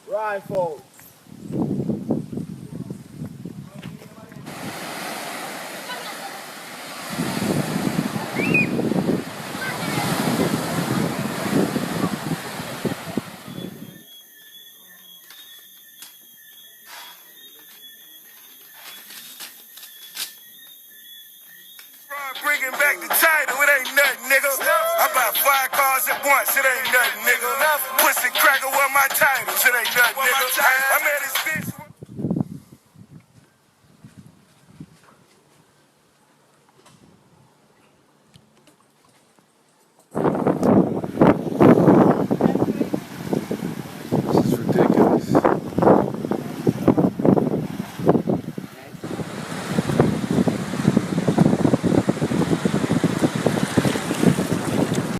Rifle. Bringing back the title, it ain't nothing, nigga. I buy 5 cars at once, it ain't nothing, nigga. Pussy cracker with my titles, it ain't nothing, nigga.